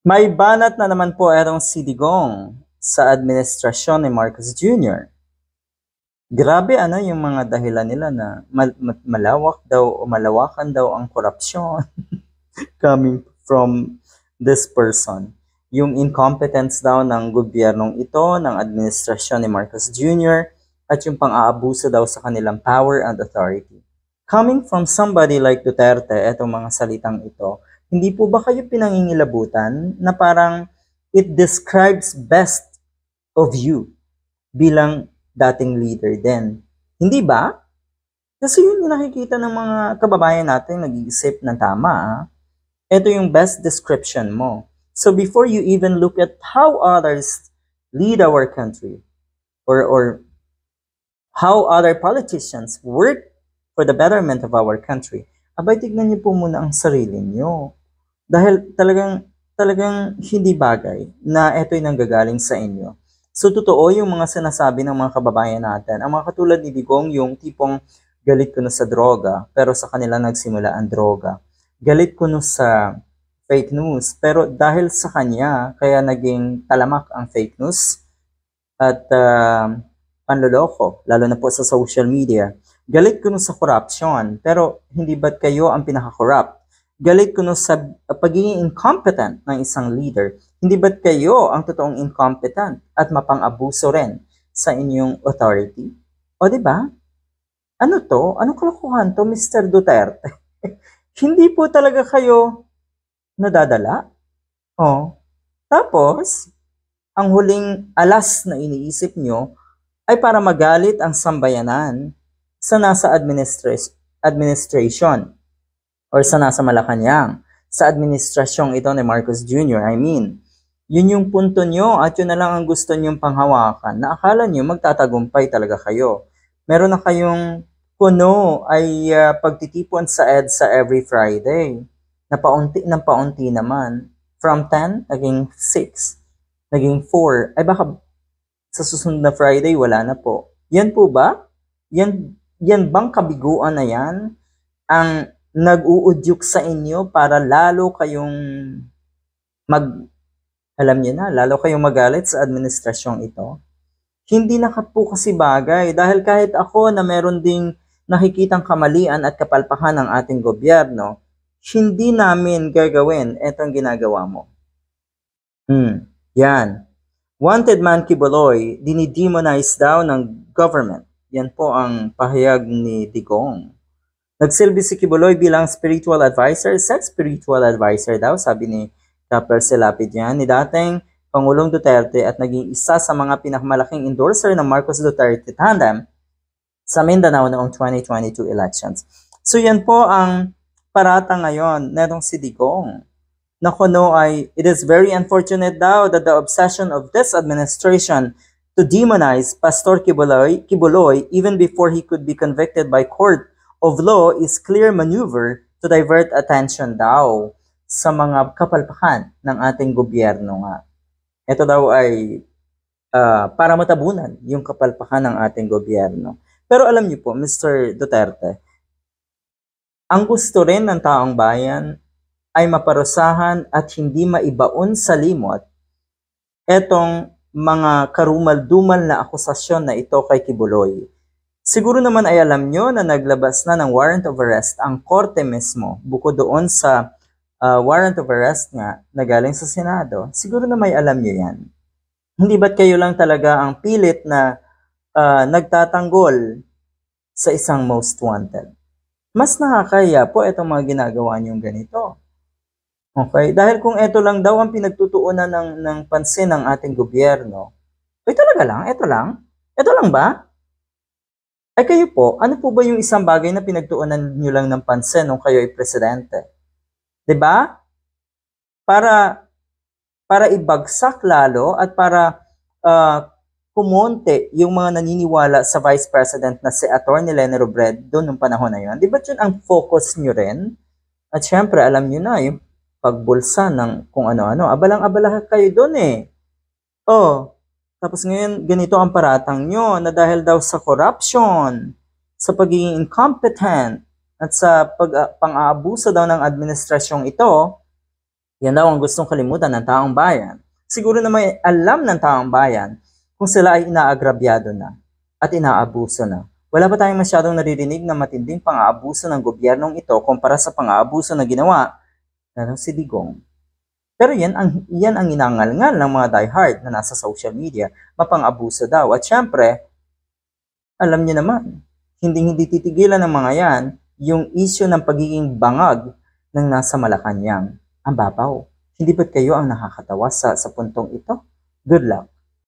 May banat na naman po etong si Digong sa administrasyon ni Marcos Jr. Grabe yung mga dahilan nila na malawak daw o malawakan daw ang korupsyon coming from this person. Yung incompetence daw ng gobyernong ito, ng administrasyon ni Marcos Jr. at yung pang-aabuso daw sa kanilang power and authority. Coming from somebody like Duterte, etong mga salitang ito, hindi po ba kayo pinangingilabutan na parang it describes best of you bilang dating leader din? Hindi ba? Kasi yun yung nakikita ng mga kababayan natin nag-iisip ng tama. Ito yung best description mo. So before you even look at how others lead our country or how other politicians work for the betterment of our country, abay tignan niyo po muna ang sarili niyo. Dahil talagang hindi bagay na ito'y nanggagaling sa inyo. So totoo yung mga sinasabi ng mga kababayan natin. Ang mga katulad ni Digong, yung tipong galit ko na sa droga, pero sa kanila nagsimula ang droga. Galit ko na sa fake news, pero dahil sa kanya, kaya naging talamak ang fake news at panloloko, lalo na po sa social media. Galit ko na sa corruption, pero hindi ba't kayo ang pinaka-corrupt? Galit ko na sa pagiging incompetent ng isang leader. Hindi ba't kayo ang totoong incompetent at mapang-abuso rin sa inyong authority? O diba? Ano to? Anong kalokohan to, Mr. Duterte? Hindi po talaga kayo nadadala? O, tapos, ang huling alas na iniisip nyo ay para magalit ang sambayanan sa nasa administration or sa nasa Malacanang, sa administrasyong ito ni Marcos Jr. I mean, yun yung punto nyo at yun na lang ang gusto nyong panghawakan na akala nyo magtatagumpay talaga kayo. Meron na kayong puno ay pagtitipon sa EDSA every Friday. Na paunti ng paunti naman. From 10, naging 6, naging 4. Ay baka sa susunod na Friday, wala na po. Yan po ba? Yan bang kabiguan na yan ang nag-uudyok sa inyo para lalo kayong alam niyo na, lalo kayong magalit sa administrasyong ito? Hindi na po kasi bagay dahil kahit ako na meron ding nakikitang kamalian at kapalpakan ng ating gobyerno, hindi namin gagawin etong ginagawa mo. Yan. Wanted man Kibuloy, dinidemonize daw ng government. Yan po ang pahayag ni Digong. Nagsilbi si Kibuloy bilang spiritual advisor, sex spiritual advisor daw, sabi ni Dr. Selapid yan, ni dating Pangulong Duterte at naging isa sa mga pinakamalaking endorser ng Marcos Duterte tandem sa Mindanao noong 2022 elections. So yan po ang parata ngayon netong si Digong. It is very unfortunate daw that the obsession of this administration to demonize Pastor Kibuloy even before he could be convicted by court of law is clear maneuver to divert attention daw sa mga kapalpakan ng ating gobyerno nga. Ito daw ay para matabunan yung kapalpakan ng ating gobyerno. Pero alam niyo po, Mr. Duterte, ang gusto rin ng taong bayan ay maparusahan at hindi maibaon sa limot etong mga karumal-dumal na akusasyon na ito kay Kibuloy. Siguro naman ay alam nyo na naglabas na ng warrant of arrest ang korte mismo, bukod doon sa warrant of arrest nga na galing sa Senado. Siguro na may alam nyo yan. Hindi ba't kayo lang talaga ang pilit na nagtatanggol sa isang most wanted? Mas nakakaya po itong mga ginagawa nyong ganito. Okay? Dahil kung ito lang daw ang pinagtutuunan ng pansin ng ating gobyerno, ay talaga lang, ito lang ba? Ay kayo po, ano po ba yung isang bagay na pinagtuunan nyo lang ng pansin nung kayo ay presidente? 'Di ba? Para ibagsak lalo at para kumonte yung mga naniniwala sa Vice President na si Atty. Leni Robredo doon nung panahon na yun. Di ba yun ang focus nyo rin? At syempre, alam nyo na, yung pagbulsa ng kung ano-ano. Abalang-abala kayo doon eh. Tapos ngayon, ganito ang paratang nyo na dahil daw sa corruption, sa pagiging incompetent, at sa pang-aabuso daw ng administrasyong ito, Yan daw ang gustong kalimutan ng taong bayan. Siguro na may alam ng taong bayan kung sila ay inaagrabyado na at inaabuso na. Wala pa tayong masyadong naririnig na matinding pang-aabuso ng gobyernong ito kumpara sa pang-aabuso na ginawa ng si Digong. Pero yan ang inangal-ngal ng mga diehard na nasa social media, mapang-abuso daw. At syempre, alam niyo naman, hindi titigilan ng mga yan yung issue ng pagiging bangag ng nasa Malacanang. Ang babaw. Hindi ba't kayo ang nakakatawa sa puntong ito? Good luck.